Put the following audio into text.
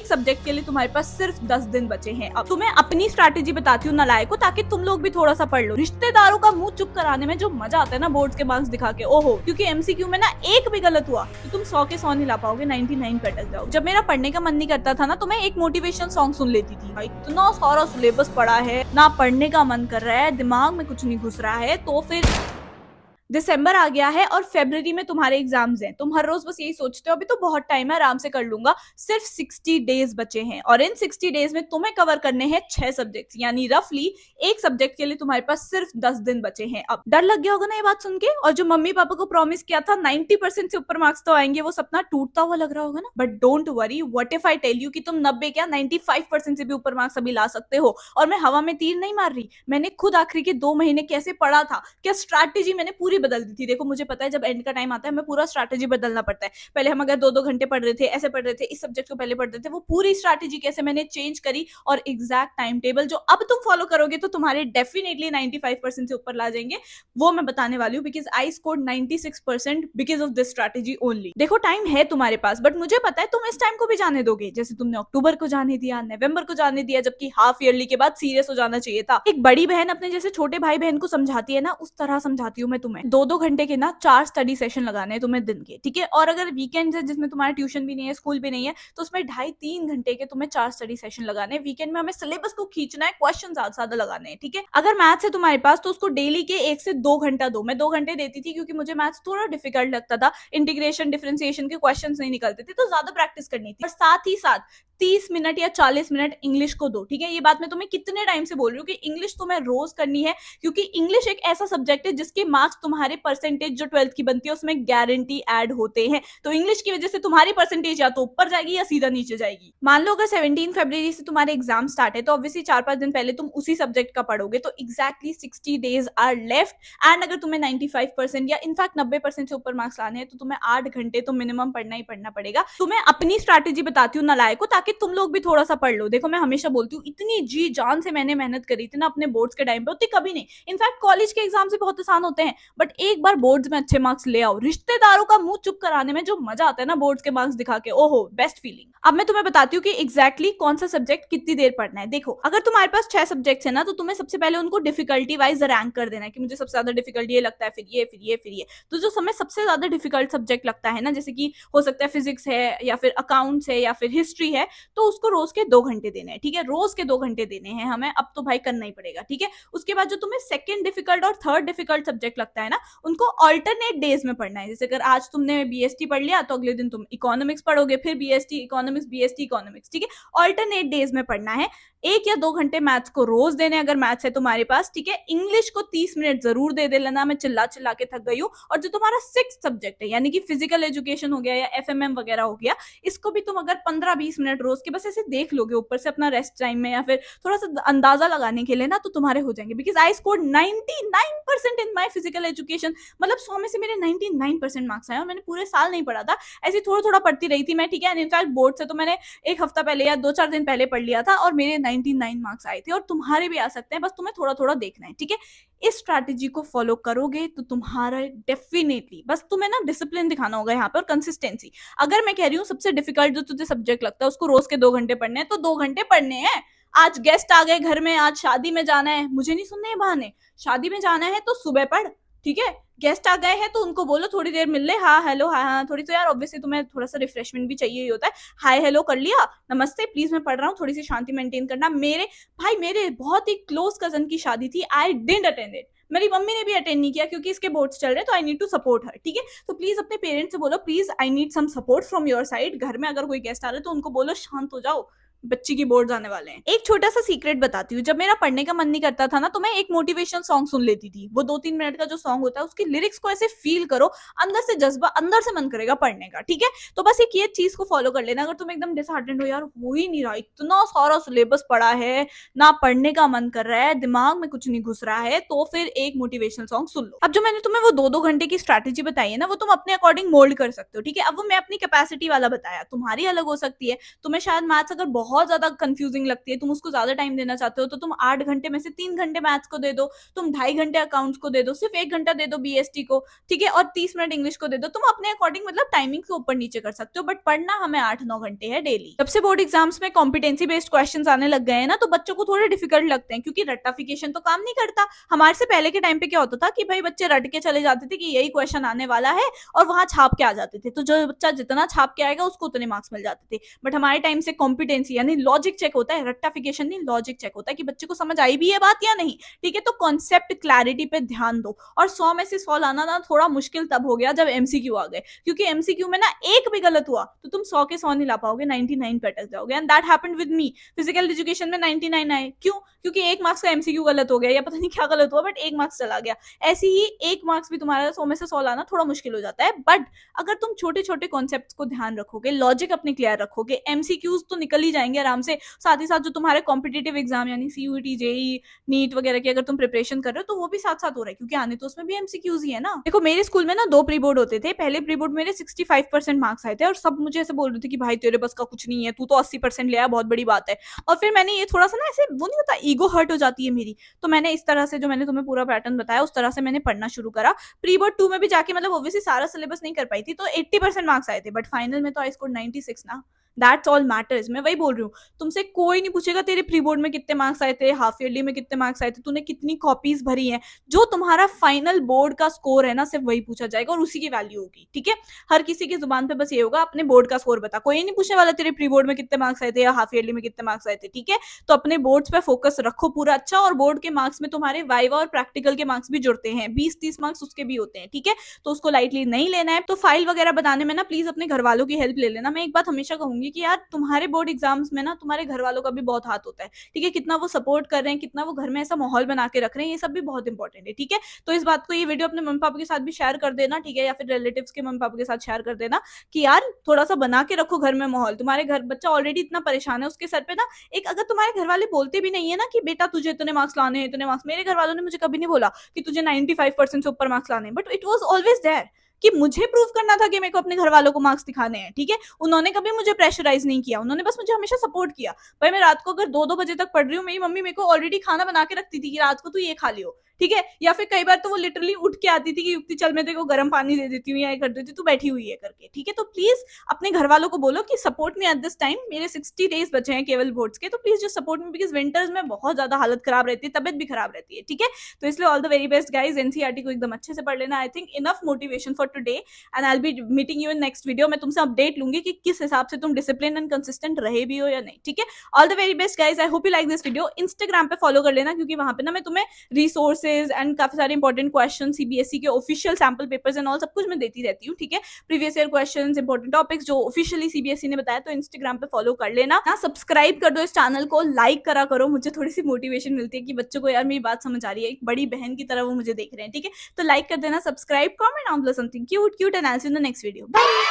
एक सब्जेक्ट के लिए तुम्हारे पास सिर्फ 10 दिन बचे हैं। अब तुम्हें अपनी स्ट्रैटेजी बताती हूँ नालायको, ताकि तुम लोग भी थोड़ा सा पढ़ लो। रिश्तेदारों का मुंह चुप कराने में जो मजा आता है ना बोर्ड्स के मार्क्स दिखा के, ओहो, क्योंकि एमसीक्यू में ना एक भी गलत हुआ तो तुम 100 के 100 नहीं ला पाओगे, 99 पे अटक जाओगे। जब मेरा पढ़ने का मन नहीं करता था ना तो मैं एक मोटिवेशनल सॉन्ग सुन लेती थी। भाई इतना सारा सिलेबस पढ़ा है ना, पढ़ने का मन कर रहा है, दिमाग में कुछ नहीं घुस रहा है, तो फिर दिसंबर आ गया है और फरवरी में तुम्हारे एग्जाम्स हैं। तुम हर रोज बस यही सोचते हो अभी तो बहुत टाइम है, आराम से कर लूंगा। सिर्फ 60 डेज बचे हैं और इन 60 डेज में तुम्हें कवर करने हैं 6 सब्जेक्ट्स, यानी रफली एक सब्जेक्ट के लिए तुम्हारे पास सिर्फ 10 दिन बचे हैं। अब डर लग गया होगा ना ये बात सुन के, और जो मम्मी पापा को प्रॉमिस किया था 90% से ऊपर मार्क्स तो आएंगे, वो सपना टूटता हुआ लग रहा होगा ना। But don't worry, what if I tell you कि तुम 90 क्या 95% से भी ऊपर मार्क्स अभी ला सकते हो। और मैं हवा में तीर नहीं मार रही, मैंने खुद आखिरी के 2 महीने कैसे पढ़ा था, क्या स्ट्रैटेजी मैंने पूरी बदल दी थी। देखो मुझे पता है जब एंड का टाइम आता है हमें पूरा स्ट्रैटेजी बदलना पड़ता है। पहले हम अगर 2-2 घंटे पढ़ रहे थे, ऐसे पढ़ रहे थे, इस सब्जेक्ट को पहले पढ़ रहे थे, वो पूरी स्ट्रैटेजी कैसे मैंने चेंज करी और एग्जैक्ट टाइम टेबल जो अब तुम फॉलो करोगे तो तुम्हारे डेफिनेटली 95% से ऊपर ला जाएंगे, वो मैं बताने वाली हूँ। Because I scored 96% because of this strategy only. देखो टाइम है तुम्हारे पास, बट मुझे पता है तुम इस टाइम को भी जाने दोगे, जैसे तुमने अक्टूबर को जाने दिया, नवंबर को जाने दिया, जबकि हाफ ईयरली के बाद सीरियस हो जाना चाहिए था। एक बड़ी बहन अपने जैसे छोटे भाई बहन को समझाती है ना, उस तरह समझाती हूँ मैं तुम्हें। 2-2 घंटे के ना 4 स्टडी सेशन लगाने हैं तुम्हें दिन के, ठीक है। और अगर वीकेंड है जिसमें तुम्हारा ट्यूशन भी नहीं है, स्कूल भी नहीं है, तो उसमें 2.5-3 घंटे के तुम्हें 4 स्टडी सेशन लगाने हैं। वीकेंड में हमें सिलेबस को खींचना है, क्वेश्चन ज्यादा लगाने हैं, ठीक है। अगर मैथ्स है तुम्हारे पास तो उसको डेली के 1 से 2 घंटा दो। मैं 2 घंटे देती थी क्योंकि मुझे मैथ्स थोड़ा डिफिकल्ट लगता था, इंटीग्रेशन डिफरेंशिएशन के क्वेश्चन नहीं निकलते थे, तो ज्यादा प्रैक्टिस करनी थी। और साथ ही साथ 30 मिनट या 40 मिनट इंग्लिश को दो, ठीक है। ये बात मैं तुम्हें कितने टाइम से बोल रही हूँ कि इंग्लिश तुम्हें रोज करनी है, क्योंकि इंग्लिश एक ऐसा सब्जेक्ट है जिसके मार्क्स तुम्हारे परसेंटेज जो 12th की बनती है उसमें गारंटी ऐड होते हैं। तो इंग्लिश की वजह से तुम्हारी परसेंटेज या तो ऊपर जाएगी या सीधा नीचे जाएगी। मान लो अगर 17 फरवरी से तुम्हारे एग्जाम स्टार्ट है तो ऑब्वियसली 4-5 दिन पहले तुम उसी सब्जेक्ट का पढ़ोगे, तो exactly 60 days are left. And अगर तुम्हें 95% या इनफैक्ट 90% से ऊपर मार्क्स लाने हैं तो तुम्हें 8 घंटे तो मिनिमम पढ़ना ही पढ़ना पड़ेगा। तुम्हें अपनी स्ट्रैटेजी बताती हूँ नालायको, ताकि तुम लोग भी थोड़ा सा पढ़ लो। देखो मैं हमेशा बोलती हूँ इतनी जी जान से मैंने मेहनत करी थी ना अपने बोर्ड्स के टाइम पे, उतनी कभी नहीं। इनफैक्ट कॉलेज के एग्जाम से बहुत आसान होते हैं, बट एक बार बोर्ड्स में अच्छे मार्क्स ले आओ। रिश्तेदारों का मुंह चुप कराने में जो मजा आता है ना बोर्ड्स के मार्क्स दिखा के, ओहो, बेस्ट फीलिंग। अब मैं तुम्हें बताती हूँ कि एग्जैक्टली कौन सा सब्जेक्ट कितनी देर पढ़ना है। देखो अगर तुम्हारे पास 6 सब्जेक्ट्स है ना, तो तुम्हें सबसे पहले उनको डिफिकल्टी वाइज रैंक कर देना है कि मुझे सबसे ज्यादा डिफिकल्ट ये लगता है, फिर ये, फिर ये, फिर ये। तो जो समय सबसे ज्यादा डिफिकल्ट सब्जेक्ट लगता है ना, जैसे कि हो सकता है फिजिक्स है या फिर अकाउंट्स है या फिर हिस्ट्री है, तो उसको रोज के 2 घंटे देने हैं, ठीक है। रोज के 2 घंटे देने हैं हमें, अब तो भाई करना ही पड़ेगा, ठीक है। उसके बाद जो तुम्हें सेकंड डिफिकल्ट और थर्ड डिफिकल्ट सब्जेक्ट लगता है ना, उनको ऑल्टरनेट डेज में पढ़ना है। जैसे अगर आज तुमने बीएसटी पढ़ लिया तो अगले दिन तुम इकोनॉमिक्स पढ़ोगे, फिर बीएसटी इकोनॉमिक्स, बीएसटी इकोनॉमिक्स, ठीक है। ऑल्टरनेट डेज में पढ़ना है। 1 या 2 घंटे मैथ्स को रोज देने, अगर मैथ्स है तुम्हारे पास, ठीक है। इंग्लिश को 30 मिनट जरूर दे लेना, मैं चिल्ला चिल्ला के थक गई हूँ। और जो तुम्हारा 6th सब्जेक्ट है यानी कि फिजिकल एजुकेशन हो गया या एफएमएम वगैरह हो गया, इसको भी तुम अगर 15-20 मिनट रोज के बस ऐसे देख लोगे ऊपर से अपना रेस्ट टाइम में या फिर थोड़ा सा अंदाजा लगाने के लिए ना, तो तुम्हारे हो जाएंगे। Because I scored 99% in my physical education, मतलब 100 में से मेरे 99% मार्क्स आए और मैंने पूरे साल नहीं पढ़ा था, ऐसे थोड़ा थोड़ा पढ़ती रही थी मैं, ठीक है। इनफैक्ट बोर्ड से तो मैंने 1 हफ्ता पहले या 2-4 दिन पहले पढ़ लिया था और मेरे 99 मार्क्स आए थे, और तुम्हारे भी आ सकते हैं, बस तुम्हें थोड़ा थोड़ा देखना है, ठीक है। इस स्ट्रैटेजी को फॉलो करोगे तो तुम्हारा डेफिनेटली, बस तुम्हें ना डिसिप्लिन दिखाना होगा यहाँ पे और कंसिस्टेंसी। अगर मैं कह रही हूँ सबसे डिफिकल्ट जो तुझे सब्जेक्ट लगता है उसको रोज के 2 घंटे पढ़ने हैं, तो 2 घंटे पढ़ने हैं। आज गेस्ट आ गए घर में, आज शादी में जाना है, मुझे नहीं सुनने बहाने। शादी में जाना है तो सुबह पढ़, ठीक है। गेस्ट आ गए हैं तो उनको बोलो थोड़ी देर मिल ले, हाँ हेलो, हाँ हाँ, थोड़ी सी यार ऑब्वियसली तुम्हें थोड़ा सा रिफ्रेशमेंट भी चाहिए ही होता है। हाय हेलो कर लिया, नमस्ते, प्लीज मैं पढ़ रहा हूँ, थोड़ी सी शांति मेंटेन करना। मेरे बहुत ही क्लोज कजन की शादी थी, आई डिडंट अटेंड इट। मेरी मम्मी ने भी अटेंड नहीं किया क्योंकि इसके बोर्ड्स चल रहे हैं, तो I need to support her, ठीक है। तो प्लीज अपने पेरेंट्स से बोलो, please I need some support from your side. घर में अगर कोई गेस्ट आ रहा है तो उनको बोलो शांत हो जाओ, बच्ची की बोर्ड आने वाले हैं। एक छोटा सा सीक्रेट बताती हूँ, जब मेरा पढ़ने का मन नहीं करता था ना तो मैं एक मोटिवेशनल सॉन्ग सुन लेती थी। वो 2-3 मिनट का जो सॉन्ग होता है उसकी लिरिक्स को ऐसे फील करो, अंदर से जज्बा, अंदर से मन करेगा पढ़ने का, ठीक है। तो बस एक ये चीज को फॉलो कर लेना। अगर तुम एकदम डिसहार्टेंड हो, यार हो ही नहीं रहा, इतना सारा सिलेबस पढ़ा है ना, पढ़ने का मन कर रहा है, दिमाग में कुछ नहीं घुस रहा है, तो फिर एक मोटिवेशनल सॉन्ग सुन लो। अब जो मैंने तुम्हें वो 2-2 घंटे की स्ट्रैटेजी बताई है ना, वो तुम अपने अकॉर्डिंग मोल्ड कर सकते हो, ठीक है। अब वो मैं अपनी कैपेसिटी वाला बताया, तुम्हारी अलग हो सकती है। तुम्हें शायद मैथ्स अगर बहुत ज्यादा कंफ्यूजिंग लगती है, तुम उसको ज्यादा टाइम देना चाहते हो, तो तुम 8 घंटे में से 3 घंटे मैथ्स को दे दो, तुम 2.5 घंटे अकाउंट्स को दे दो, सिर्फ 1 घंटा दे दो बीएसटी को, ठीक है, और 30 मिनट इंग्लिश को दे दो। तुम अपने अकॉर्डिंग मतलब टाइमिंग के ऊपर नीचे कर सकते हो, बट पढ़ना हमें 8-9 घंटे है डेली। जब से बोर्ड एग्जाम्स में कॉम्पिटेंसी बेस्ड क्वेश्चन आने लग गए हैं ना, तो बच्चों को थोड़े डिफिकल्ट लगते हैं, क्योंकि रट्टाफिकेशन तो काम नहीं करता। हमारे से पहले के टाइम पे क्या होता था कि भाई बच्चे रट के चले जाते थे कि यही क्वेश्चन आने वाला है, और वहां छाप के आ जाते थे, तो जो बच्चा जितना छाप के आएगा उसको उतने मार्क्स मिल जाते थे। बट हमारे टाइम से कॉम्पिटेंसी यानी लॉजिक चेक होता है, रट्टाफिकेशन नहीं, लॉजिक चेक होता है कि बच्चे को समझ आई भी है बात या नहीं, ठीक है। तो कॉन्सेप्ट क्लैरिटी पे ध्यान दो। और 100 में से 100 लाना ना थोड़ा मुश्किल तब हो गया जब एमसीक्यू आ गए, क्योंकि एमसीक्यू में ना एक भी गलत हुआ तो तुम 100 के 100 नहीं ला पाओगे, 99 पे अटक जाओगे। And that happened with me. Physical education में 99 आए, क्यों? क्योंकि 1 मार्क्स का एमसीक्यू गलत हो गया, या पता नहीं क्या गलत हुआ, बट 1 मार्क्स चला गया। ऐसे ही 1 मार्क्स भी तुम्हारा 100 में से 100 लाना थोड़ा मुश्किल हो जाता है। बट अगर तुम छोटे छोटे कॉन्सेप्ट को ध्यान रखोगे, लॉजिक अपने क्लियर रखोगे, एमसीक्यूज तो निकल ही जाएंगे आराम से। साथ ही साथ जो तुम्हारे कॉम्पिटेटिव एग्जाम यानी सीयूईटी, जेई, नीट वगैरह की अगर तुम प्रिपरेशन कर रहे हो, तो वो भी साथ साथ हो रहा है, क्योंकि आने तो उसमें भी एमसीक्यूज ही है ना। देखो मेरे स्कूल में ना 2 प्री बोर्ड होते थे। पहले प्री बोर्ड मेरे 65% मार्क्स आए थे, और सब मुझे ऐसे बोल रहे थे कि भाई तेरे बस का कुछ नहीं है, तू तो 80% ले आया, बहुत बड़ी बात है। और फिर मैंने ये थोड़ा सा ना ऐसे, वो नहीं होता, ईगो हर्ट हो जाती है मेरी, तो मैंने इस तरह से, जो मैंने तुम्हें पूरा पैटर्न बताया उस तरह से मैंने पढ़ना शुरू करा। प्री बोर्ड 2 में भी जाके मतलब ऑब्वियसली सारा सिलेबस नहीं कर पाई थी, तो 80% मार्क्स आए थे, बट फाइनल में तो आई स्कोर 96 ना। That's all matters. मैं वही बोल रही हूँ, तुमसे कोई नहीं पूछेगा तेरे प्री बोर्ड में कितने मार्क्स आए थे, हाफ ईयरली में कितने मार्क्स आए थे, तूने कितनी कॉपीज भरी हैं। जो तुम्हारा फाइनल बोर्ड का स्कोर है ना, सिर्फ वही पूछा जाएगा और उसी की वैल्यू होगी, ठीक है। हर किसी की जुबान पे बस ये होगा, अपने बोर्ड का स्कोर बता। कोई नहीं पूछने वाला तेरे प्री बोर्ड में कितने मार्क्स आए थे या हाफ ईयरली में कितने मार्क्स आए थे, ठीक है। तो अपने बोर्ड्स पे फोकस रखो पूरा अच्छा, और बोर्ड के मार्क्स में तुम्हारे वाइवा और प्रैक्टिकल के मार्क्स भी जुड़ते हैं, 20-30 मार्क्स उसके भी होते हैं, ठीक है। तो उसको लाइटली नहीं लेना है। तो फाइल वगैरह बनाने में ना प्लीज अपने घर वालों की हेल्प ले लेना। मैं एक बात हमेशा कहूंगी कि यार तुम्हारे बोर्ड एग्जाम्स में ना तुम्हारे घर वालों का भी बहुत हाथ होता है, ठीक है। कितना वो सपोर्ट कर रहे हैं, कितना वो घर में ऐसा माहौल बना के रख रहे हैं, ये सब भी बहुत इंपॉर्टेंट है, ठीक है। तो इस बात को, ये वीडियो अपने मम्मी पापा के साथ भी शेयर कर देना, ठीक है, या फिर रिलेटिव्स के मम्मी पापा के साथ शेयर कर देना कि यार थोड़ा सा बना के रखो घर में माहौल। तुम्हारे घर बच्चा ऑलरेडी इतना परेशान है, उसके सर पे ना एक, अगर तुम्हारे घर वाले बोलते भी नहीं है ना कि बेटा तुझे इतने मार्क्स लाने हैं, इतने मार्क्स, मेरे घर वालों ने मुझे कभी नहीं बोला कि तुझे 95% से ऊपर मार्क्स लाने हैं, but it was always there कि मुझे प्रूव करना था कि मेरे को अपने घर वालों को मार्क्स दिखाने हैं, ठीक है। उन्होंने कभी मुझे प्रेशराइज नहीं किया, उन्होंने बस मुझे हमेशा सपोर्ट किया। भाई मैं रात को अगर 2-2 बजे तक पढ़ रही हूँ, मेरी मम्मी मेरे को ऑलरेडी खाना बना के रखती थी कि रात को तू ये खा लियो, ठीक है। या फिर कई बार तो वो लिटरली उठ के आती थी कि युक्ति चल मैं तेरे को गर्म पानी दे देती हूँ या ये कर देती हूँ, तू बैठी हुई है करके, ठीक है। तो प्लीज अपने घर वालों को बोलो कि support me at this time. मेरे 60 डेज बचे हैं केवल बोर्ड्स के, तो प्लीज जो सपोर्ट मी, बिकॉज विंटर्स में बहुत ज्यादा हालत खराब रहती है, तबियत भी खराब रहती है, ठीक है। तो इसलिए all the very best guys. NCERT को एकदम अच्छे से पढ़ लेना। I think enough motivation for today, and I will be meeting you in next video. मैं तुमसे अपडेट लूंगी कि किस हिसाब से तुम डिसिप्लिन एंड कंसिस्टेंट रहे भी हो या नहीं, ठीक है। All the very best guys. I hope you like this video. Instagram पे फॉलो कर लेना, क्योंकि वहां पे ना मैं तुम्हें रिसोर्सेज एंड काफी सारे इंपॉर्टेंट क्वेश्चन, सीबीएसई के official sample papers and all सब कुछ मैं देती रहती हूँ, ठीक है। Previous year questions, important topics जो ऑफिशियली सीबीएसई ने बताया, तो इंस्टाग्राम पे फॉलो कर लेना ना। सब्सक्राइब कर दो इस चैनल को, लाइक करा करो, मुझे थोड़ी सी मोटिवेशन मिलती है कि बच्चों को यार मेरी बात समझ आ रही है, एक बड़ी बहन की तरह वो मुझे देख रहे हैं, ठीक है। तो लाइक कर देना, subscribe, comment on something cute and I will see you in the next video. Bye.